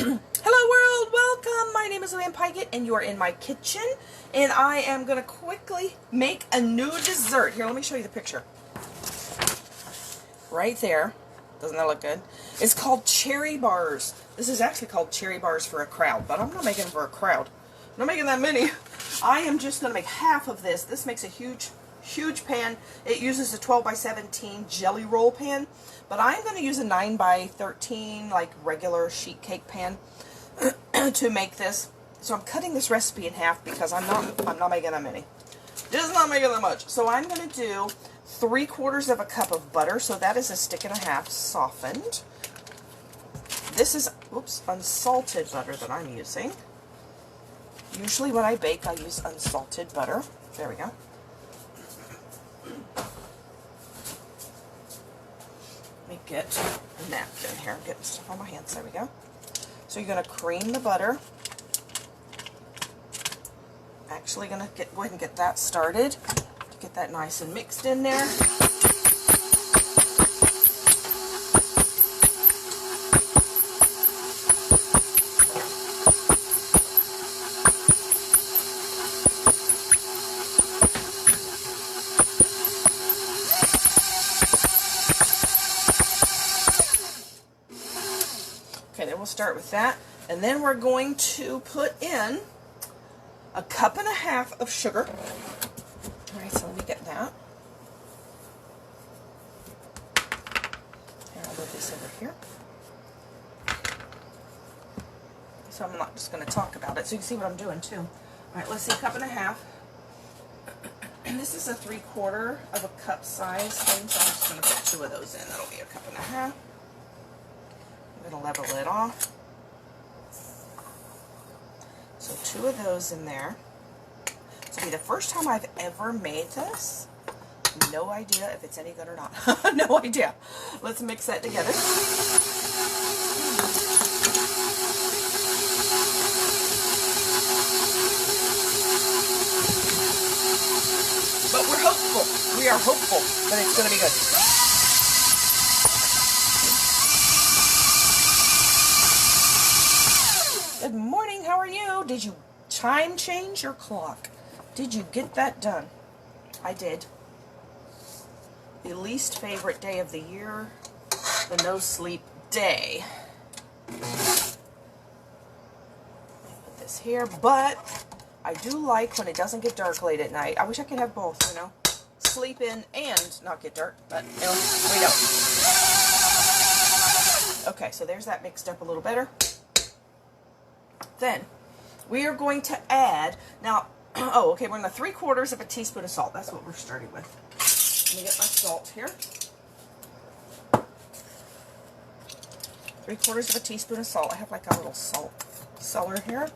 Hello world, welcome. My name is Luann Pygott and you are in my kitchen and I am going to quickly make a new dessert. Here, let me show you the picture. Right there. Doesn't that look good? It's called cherry bars. This is actually called cherry bars for a crowd, but I'm not making them for a crowd. I'm not making that many. I am just going to make half of this. This makes a huge pan. It uses a 12 by 17 jelly roll pan, but I'm going to use a 9 by 13 like regular sheet cake pan to make this. So I'm cutting this recipe in half because I'm not making that many. Just not making that much. So I'm going to do 3/4 of a cup of butter. So that is a stick and a half softened. This is unsalted butter that I'm using. Usually when I bake I use unsalted butter. There we go. Let me get a napkin here. I'm getting stuff on my hands. There we go. So you're going to cream the butter. Actually going to go ahead and get that started. Get that nice and mixed in there. Okay, then we'll start with that. And then we're going to put in 1.5 cups of sugar. Alright, so let me get that. Here, I'll move this over here. So I'm not just going to talk about it, so you can see what I'm doing too. Alright, let's see, 1.5 cups. And this is a 3/4 of a cup size thing, so I'm just going to put 2 of those in. That'll be 1.5 cups. I'm going to level it off. So 2 of those in there. This will be the first time I've ever made this. No idea if it's any good or not. No idea. Let's mix that together. But we're hopeful. We are hopeful that it's going to be good. Good morning, how are you? Did you time change your clock? Did you get that done? I did. The least favorite day of the year, the no sleep day. Put this here, but I do like when it doesn't get dark late at night. I wish I could have both, you know. Sleep in and not get dark, but you know, we don't. Okay, so there's that mixed up a little better. Then we are going to add, now, we're going to 3/4 of a teaspoon of salt. That's what we're starting with. Let me get my salt here. 3/4 of a teaspoon of salt. I have like a little salt cellar here.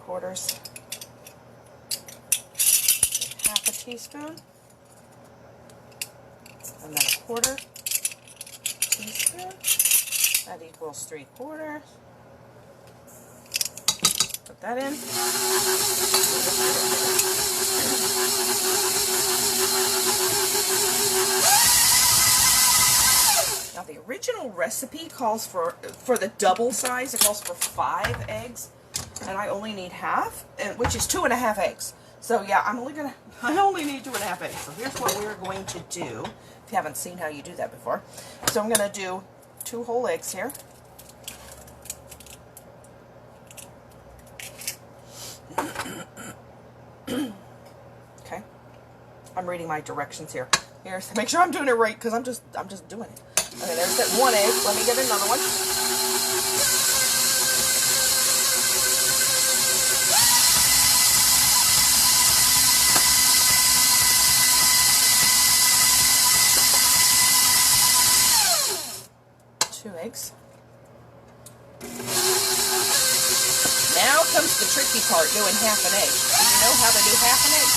3/4, 1/2 teaspoon, and then 1/4 teaspoon. That equals 3/4. Put that in. Now the original recipe calls for the double size, it calls for 5 eggs, and I only need half, which is 2.5 eggs. So yeah, I only need 2.5 eggs. So here's what we're going to do, if you haven't seen how you do that before. So I'm going to do 2 whole eggs here. Okay, I'm reading my directions here. Here's, make sure I'm doing it right because I'm just doing it. Okay, there's that 1 egg. Let me get another one. Two eggs. Now comes the tricky part, doing 1/2 egg. Do you know how to do 1/2 egg?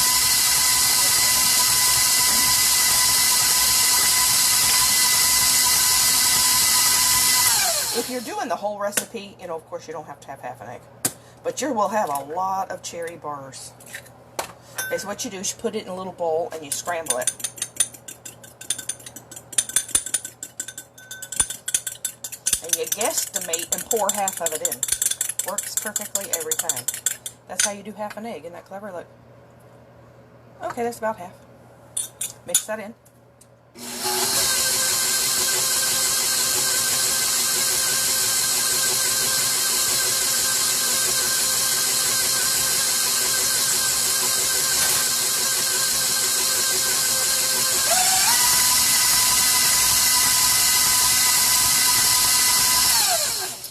If you're doing the whole recipe, you know, of course you don't have to have 1/2 egg. But you will have a lot of cherry bars. Okay, so what you do is you put it in a little bowl and you scramble it. And you guesstimate and pour half of it in. Works perfectly every time. That's how you do half an egg. Isn't that clever? Look. Okay, that's about half. Mix that in.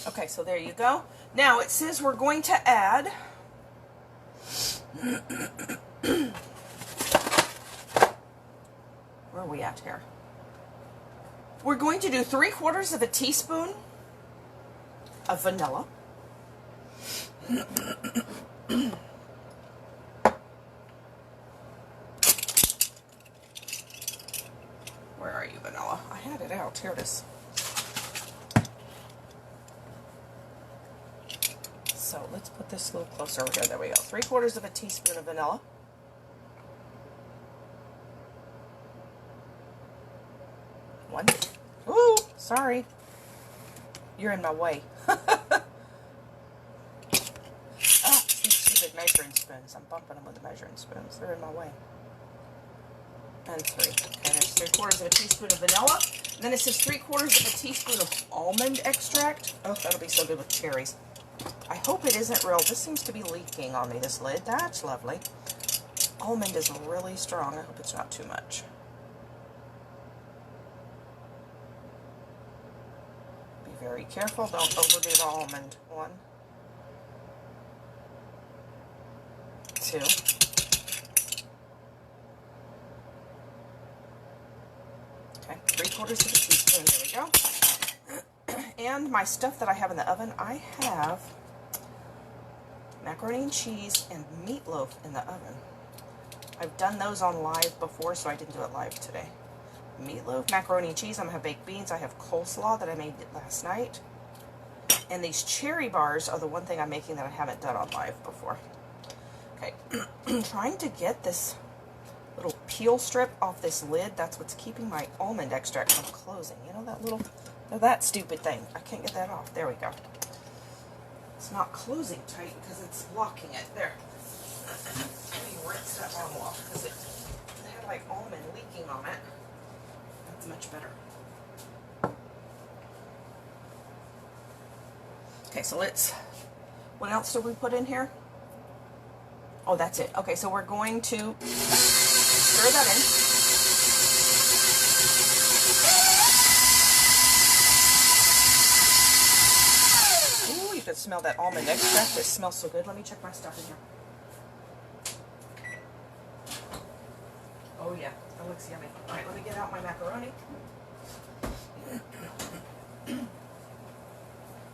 Okay, so there you go. Now it says we're going to add where are we at here? We're going to do 3/4 of a teaspoon of vanilla. Where are you, vanilla? I had it out. Here it is. So let's put this a little closer over here. There we go. 3/4 of a teaspoon of vanilla. One. Ooh, sorry. You're in my way. These stupid measuring spoons. I'm bumping them with the measuring spoons. They're in my way. And 3. Okay, there's 3/4 of a teaspoon of vanilla. And then it says 3/4 of a teaspoon of almond extract. Oh, that'll be so good with cherries. I hope it isn't real. This seems to be leaking on me, this lid. That's lovely. Almond is really strong. I hope it's not too much. Be very careful. Don't overdo the almond. 1, 2. Okay, 3/4 of a teaspoon. There we go. And my stuff that I have in the oven, I have macaroni and cheese and meatloaf in the oven. I've done those on live before, so I didn't do it live today. Meatloaf, macaroni and cheese. I'm going to have baked beans. I have coleslaw that I made last night. And these cherry bars are the one thing I'm making that I haven't done on live before. Okay, I'm trying to get this little peel strip off this lid. That's what's keeping my almond extract from closing. You know that little... Oh, that stupid thing. I can't get that off. There we go. It's not closing tight because it's blocking it. There. Let me rinse that bottle off because it had like almond leaking on it. That's much better. Okay, so let's... What else did we put in here? Oh, that's it. Okay, so we're going to stir that in. You can smell that almond extract. It smells so good. Let me check my stuff in here. Oh yeah, that looks yummy. All right, let me get out my macaroni.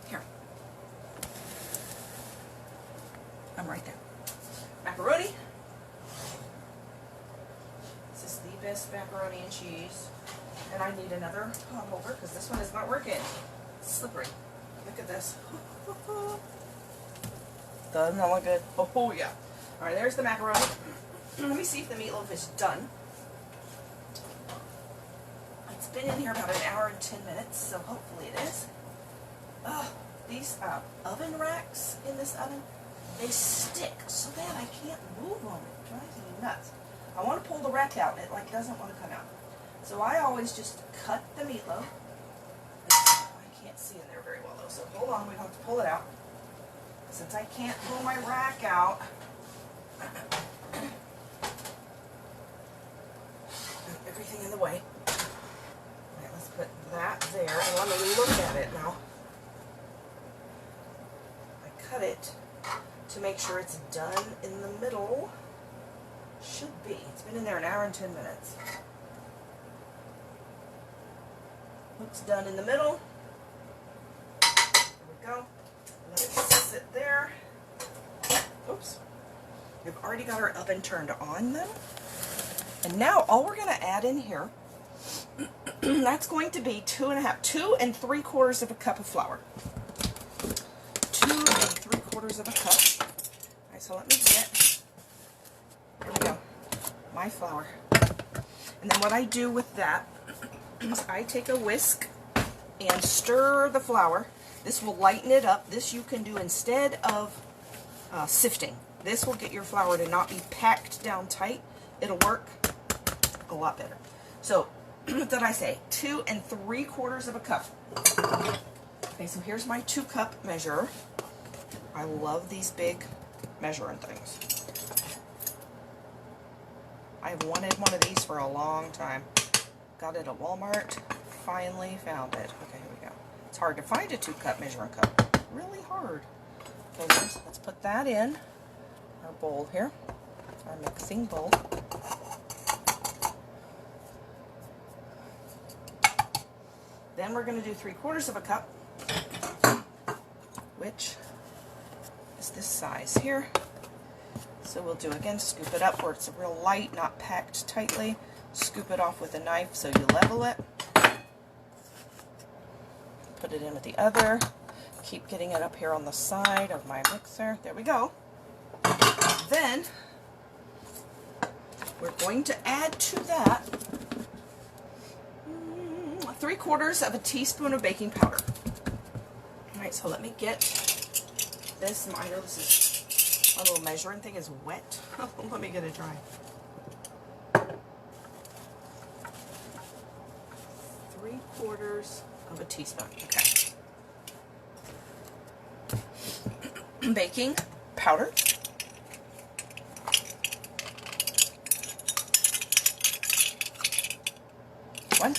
Here. I'm right there. Macaroni. This is the best macaroni and cheese. And I need another pot holder because this one is not working. It's slippery. Look at this. Doesn't that look good? Oh yeah. Alright, there's the macaroni. Let me see if the meatloaf is done. It's been in here about an hour and 10 minutes, so hopefully it is. These oven racks in this oven, they stick so bad I can't move them. It drives me nuts. I want to pull the rack out and it like doesn't want to come out. So I always just cut the meatloaf. See in there very well though, so hold on, we have to pull it out. Since I can't pull my rack out, everything in the way. Alright, let's put that there, and let me look at it now. I cut it to make sure it's done in the middle. Should be. It's been in there an hour and 10 minutes. Looks done in the middle. Go. Let it sit there. Oops. We've already got our oven turned on then. And now all we're going to add in here, that's going to be 2 3/4 of a cup of flour. 2 3/4 of a cup. Alright, so let me get, there we go, my flour. And then what I do with that is I take a whisk and stir the flour This will lighten it up. This you can do instead of sifting. This will get your flour to not be packed down tight. It'll work a lot better. So, what did I say? 2 3/4 of a cup. Okay, so here's my 2-cup measure. I love these big measuring things. I've wanted one of these for a long time. Got it at Walmart. Finally found it. Okay, here we go. It's hard to find a 2-cup measuring cup. Really hard. Okay, let's put that in our bowl here. Our mixing bowl. Then we're going to do 3/4 of a cup, which is this size here. So we'll do, again, scoop it up where it's real light, not packed tightly. Scoop it off with a knife so you level it. Put it in with the other. Keep getting it up here on the side of my mixer. There we go. Then we're going to add to that 3/4 of a teaspoon of baking powder. Alright, so let me get this. I know this is, my little measuring thing is wet. Let me get it dry. 3/4 of a teaspoon. Okay. Baking powder. One.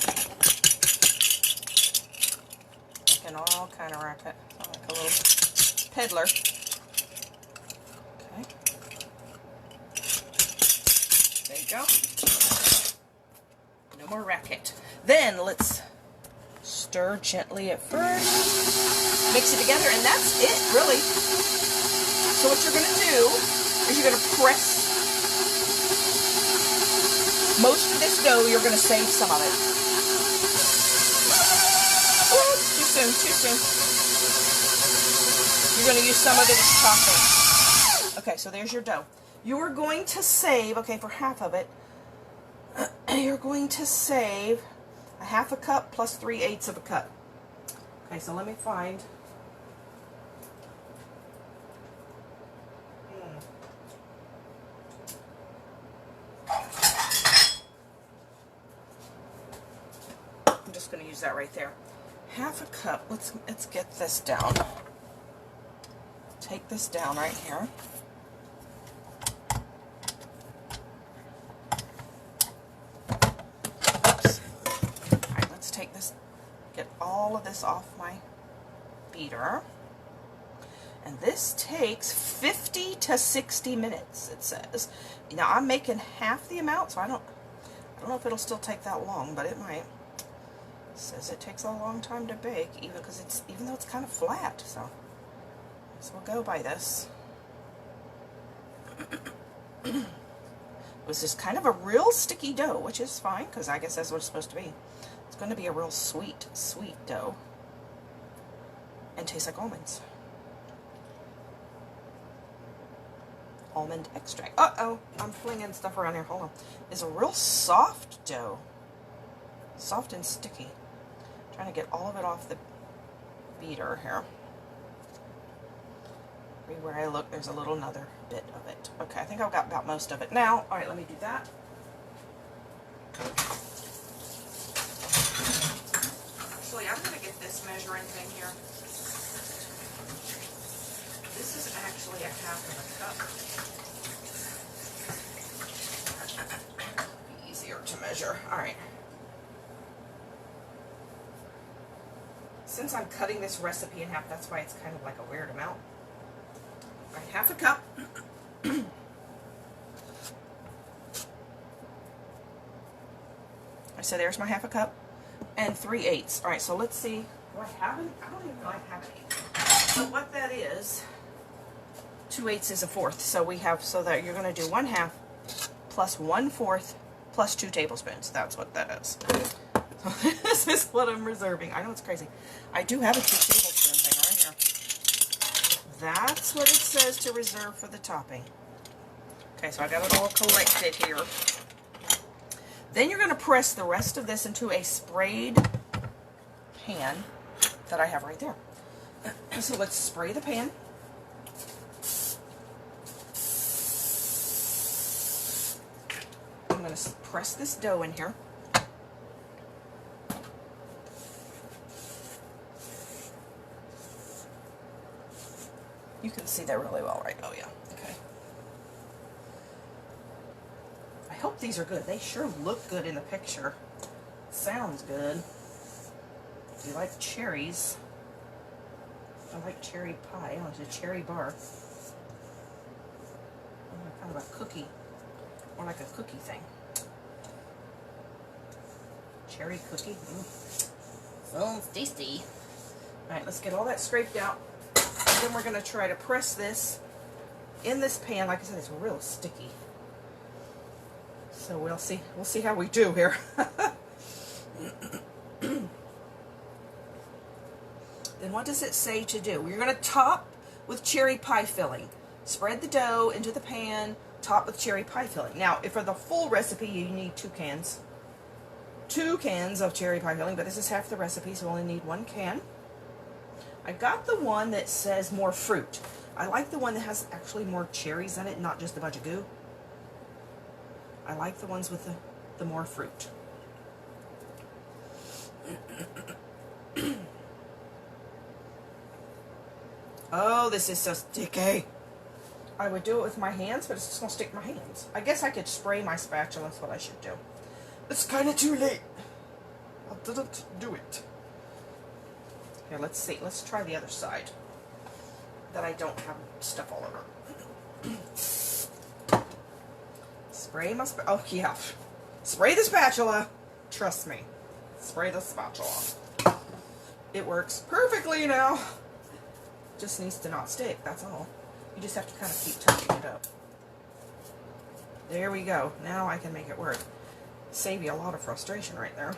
Making all kind of racket. Sound like a little peddler. Okay. There you go. No more racket. Then let's stir gently at first. Mix it together, and that's it, really. So what you're going to do is you're going to press most of this dough. You're going to save some of it. Oh, too soon, too soon. You're going to use some of it as topping. Okay, so there's your dough. You're going to save, okay, for half of it, you're going to save a 1/2 cup plus 3/8 of a cup. Okay, so let me find. I'm just going to use that right there. 1/2 cup. Let's get this down. Take this down right here. Take this, get all of this off my beater, and this takes 50 to 60 minutes, it says. Now I'm making half the amount, so I don't know if it'll still take that long, but it might. It says it takes a long time to bake, even though it's kind of flat, so we'll go by this. It was just kind of a real sticky dough, which is fine, because I guess that's what it's supposed to be. It's going to be a real sweet, sweet dough. And tastes like almonds. Almond extract. Uh-oh, I'm flinging stuff around here. Hold on. It's a real soft dough. Soft and sticky. Trying to get all of it off the beater here. Everywhere I look, there's another bit of it. Okay, I think I've got about most of it now. All right, let me do that. Actually, I'm going to get this measuring thing here. This is actually a 1/2 of a cup. Be easier to measure. All right. Since I'm cutting this recipe in half, that's why it's kind of like a weird amount. All right, 1/2 cup. So there's my 1/2 cup. And 3/8. All right, so let's see. Do I have it? I don't even know I have it. So what that is, 2/8 is a 1/4. So we have, so that you're going to do 1/2 plus 1/4 plus 2 tablespoons. That's what that is. So this is what I'm reserving. I know it's crazy. I do have a 2 tablespoon thing right here. That's what it says to reserve for the topping. Okay, so I got it all collected here. Then you're going to press the rest of this into a sprayed pan that I have right there. So let's spray the pan. I'm going to press this dough in here. You can see that really well, right? Oh, yeah. Okay. I hope these are good. They sure look good in the picture. Sounds good. Do you like cherries? I like cherry pie. Oh, it's a cherry bar. Kind of a cookie. More like a cookie thing. Cherry cookie. Sounds tasty. Alright, let's get all that scraped out. Then we're going to try to press this in this pan. Like I said, it's real sticky. So we'll see. We'll see how we do here. Then what does it say to do? You're going to top with cherry pie filling. Spread the dough into the pan, top with cherry pie filling. Now, if for the full recipe, you need 2 cans. 2 cans of cherry pie filling, but this is half the recipe, so we only need 1 can. I got the one that says more fruit. I like the one that has actually more cherries in it, not just a bunch of goo. I like the ones with the more fruit. Oh, this is so sticky. I would do it with my hands, but it's just going to stick my hands. I guess I could spray my spatula. That's what I should do. It's kind of too late. I didn't do it. Here, let's see. Let's try the other side. That I don't have stuff all over. Spray my spatula. Oh, yeah. Spray the spatula. Trust me. Spray the spatula. It works perfectly now. Just needs to not stick, that's all. You just have to kind of keep touching it up. There we go. Now I can make it work. Save you a lot of frustration right there.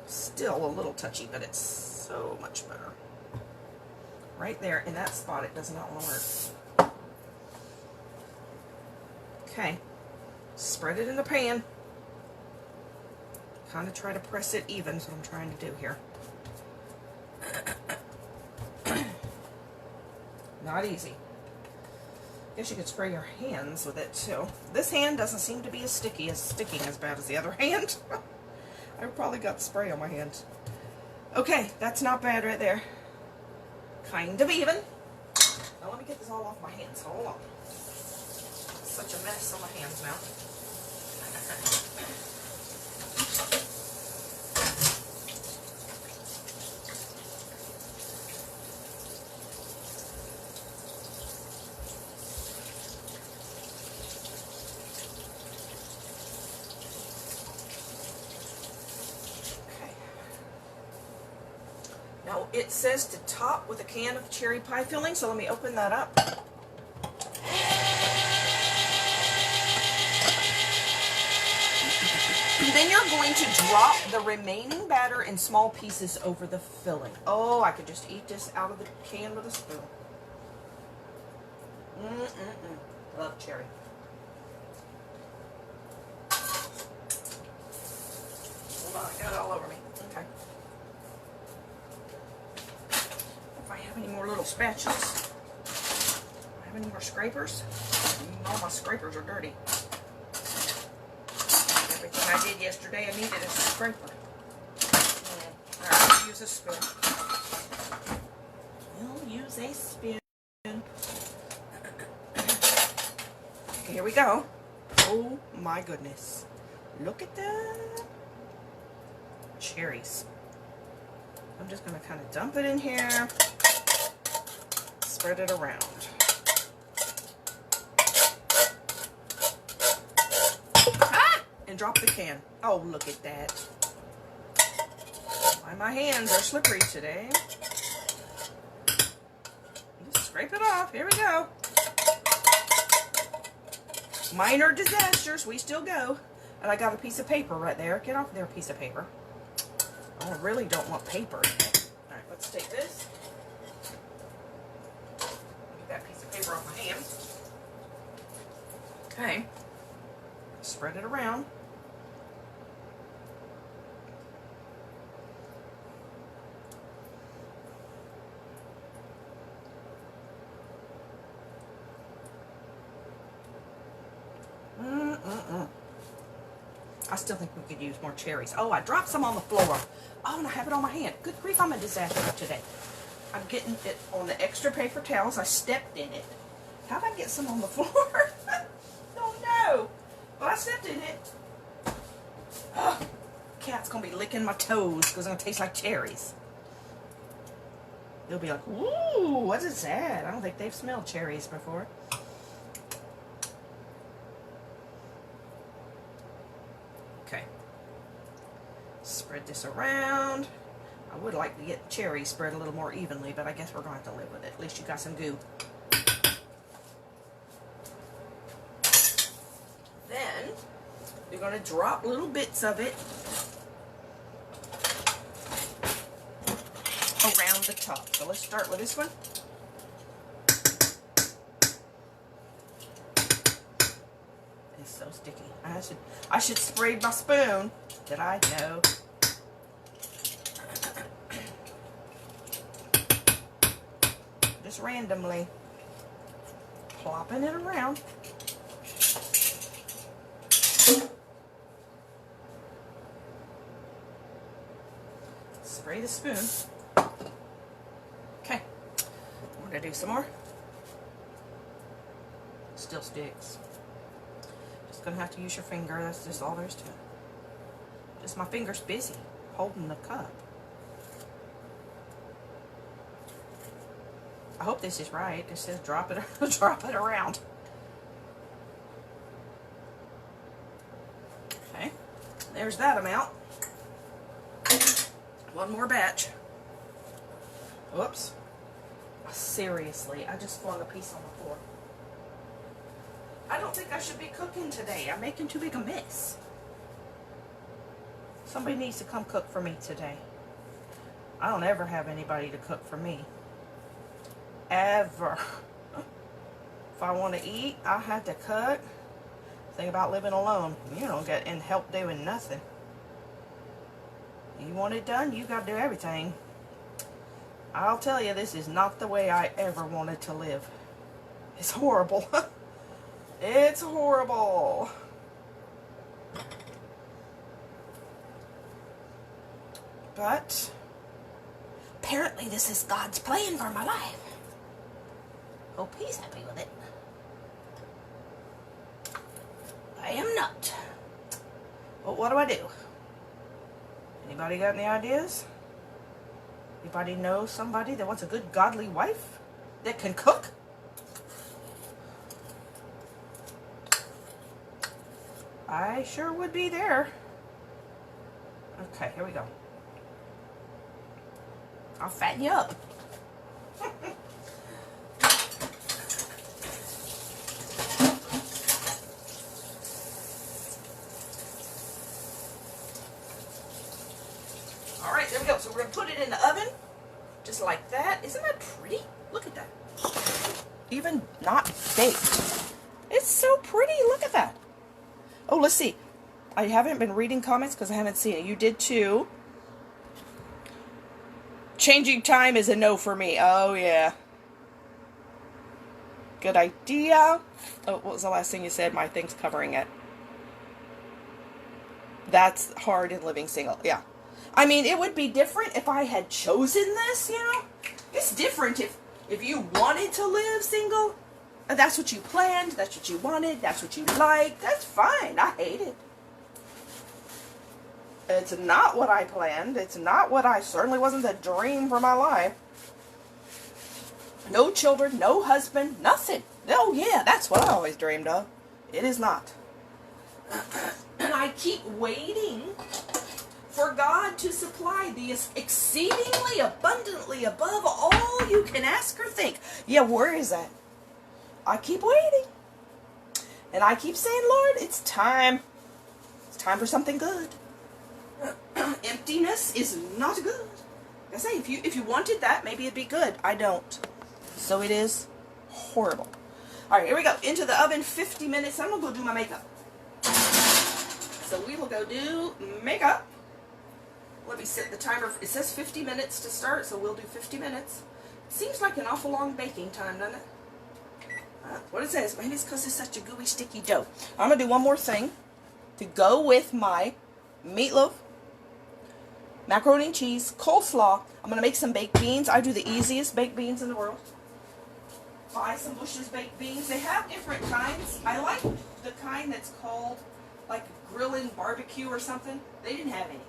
Still a little touchy, but it's so much better. Right there, in that spot, it does not want to work. Okay. Spread it in the pan. Kind of try to press it even, is what I'm trying to do here. Not easy. Guess you could spray your hands with it too. This hand doesn't seem to be as sticking as bad as the other hand. I've probably got spray on my hand. Okay, that's not bad right there. Kind of even. Now let me get this all off my hands. Hold on. Such a mess on my hands now. Now it says to top with a can of cherry pie filling, so let me open that up. Then you're going to drop the remaining batter in small pieces over the filling. Oh, I could just eat this out of the can with a spoon. Love cherry. Hold on, I got it all over me. Okay. If I have any more little spatulas. Do I have any more scrapers? All my scrapers are dirty. Everything I did yesterday, I needed a scraper. Alright, we'll use a spoon. We'll use a spoon. Okay, here we go. Oh my goodness. Look at that. Cherries. I'm just going to kind of dump it in here. Spread it around. And drop the can. Oh, look at that. Why my hands are slippery today. Just scrape it off. Here we go. Minor disasters. We still go. And I got a piece of paper right there. Get off there, piece of paper. I really don't want paper. Alright, let's take this. Get that piece of paper off my hand. Okay. Spread it around. still think we could use more cherries. Oh, I dropped some on the floor. Oh, and I have it on my hand. Good grief, I'm a disaster today. I'm getting it on the extra paper towels. I stepped in it. How'd I get some on the floor? Don't know. But I stepped in it. Oh, cat's going to be licking my toes because it's going to taste like cherries. They'll be like, ooh, what is that? I don't think they've smelled cherries before. Okay. Spread this around. I would like to get the cherries spread a little more evenly, but I guess we're going to have to live with it. At least you got some goo. Then, you're going to drop little bits of it around the top. So let's start with this one. It's so sticky. I should spray my spoon. Did I? No. Just randomly plopping it around. Spray the spoon. Okay, I'm gonna do some more. Still sticks. Just gonna have to use your finger. That's just all there is to it. Just my finger's busy holding the cup. I hope this is right. It says drop it, drop it around. Okay, there's that amount. One more batch. Whoops. Seriously, I just flung a piece on the floor. I don't think I should be cooking today. I'm making too big a mess. Somebody needs to come cook for me today. I don't ever have anybody to cook for me. Ever. If I want to eat, I have to cook. Think about living alone. You don't get any help doing nothing. You want it done, you got to do everything. I'll tell you, this is not the way I ever wanted to live. It's horrible. It's horrible. But apparently this is God's plan for my life. Hope he's happy with it. I am not. But what do I do? Anybody got any ideas? Anybody know somebody that wants a good godly wife that can cook? I sure would be there. Okay, here we go. I'll fatten you up. Alright, there we go. So we're going to put it in the oven. Just like that. Isn't that pretty? Look at that. Even not baked. It's so pretty. Look at that. Oh, let's see. I haven't been reading comments because I haven't seen it. You did too. Changing time is a no for me. Oh, yeah. Good idea. Oh, what was the last thing you said? My thing's covering it. That's hard in living single. Yeah. I mean, it would be different if I had chosen this, you know? It's different if you wanted to live single. That's what you planned. That's what you wanted. That's what you liked. That's fine. I hate it. It's not what I planned. It's not what I certainly wasn't the dream for my life. No children, no husband, nothing. Oh yeah, that's what I always dreamed of. It is not. And I keep waiting for God to supply the exceedingly abundantly above all you can ask or think. Yeah, where is that? I keep waiting. And I keep saying, Lord, it's time. It's time for something good. Emptiness is not good. Like I say, if you wanted that, maybe it'd be good. I don't. So it is horrible. Alright, here we go. Into the oven, 50 minutes. I'm going to go do my makeup. So we will go do makeup. Let me set the timer. It says 50 minutes to start, so we'll do 50 minutes. It seems like an awful long baking time, doesn't it? What it says, maybe it's because it's such a gooey, sticky dough. I'm going to do one more thing. to go with my meatloaf, macaroni and cheese, coleslaw. I'm going to make some baked beans. I do the easiest baked beans in the world. Buy some Bush's baked beans. They have different kinds. I like the kind that's called like grilling barbecue or something. They didn't have any.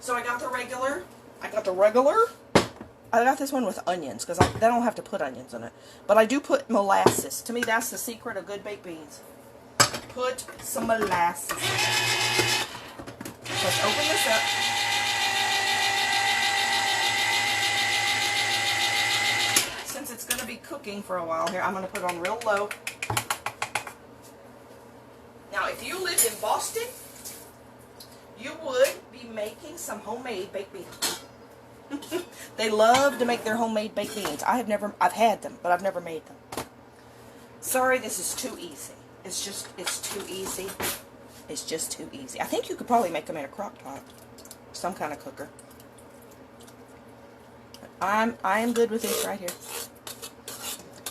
So I got the regular. I got this one with onions because they don't have to put onions in it. But I do put molasses. To me, that's the secret of good baked beans. Put some molasses. Let's open this up. Since it's going to be cooking for a while here, I'm going to put it on real low. Now, if you lived in Boston, you would be making some homemade baked beans. They love to make their homemade baked beans. I've had them, but I've never made them. Sorry, this is too easy. It's too easy. It's just too easy. I think you could probably make them in a crock pot. Some kind of cooker. I am good with this right here.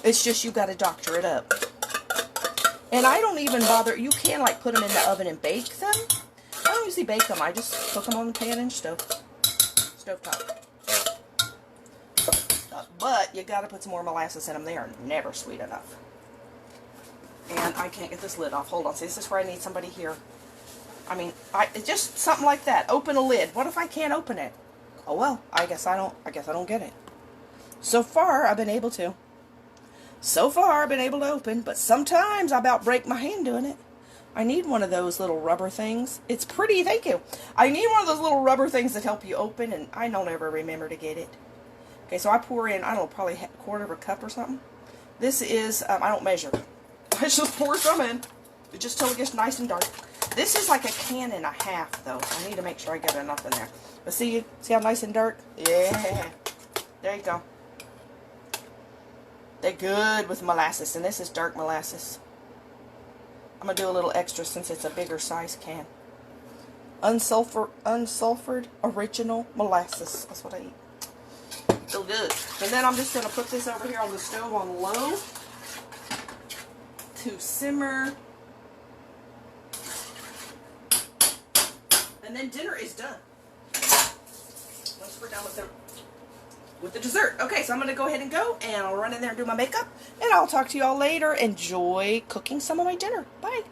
It's just you got to doctor it up. And I don't even bother. You can like put them in the oven and bake them. I don't usually bake them. I just cook them on the pan and stovetop. But you got to put some more molasses in them. They are never sweet enough. And I can't get this lid off. Hold on. See, this is where I need somebody here. I mean, it's just something like that. Open a lid. What if I can't open it? Oh well. I guess I don't get it. So far, I've been able to. Open, but sometimes I about break my hand doing it. I need one of those little rubber things. It's pretty, thank you. I need one of those little rubber things that help you open, and I don't ever remember to get it. Okay, so I pour in, I don't know, probably a quarter of a cup or something. This is, I don't measure. I just pour some in. Just till it gets nice and dark. This is like a can and a half, though. So I need to make sure I get enough in there. But see how nice and dark? Yeah. There you go. They're good with molasses, and this is dark molasses. I'm going to do a little extra since it's a bigger size can. Unsulfured original molasses. That's what I eat. So good. And then I'm just going to put this over here on the stove on low to simmer. And then dinner is done. Once we're done with the dessert. Okay, so I'm going to go ahead and go, and I'll run in there and do my makeup, and I'll talk to you all later. Enjoy cooking some of my dinner. Bye.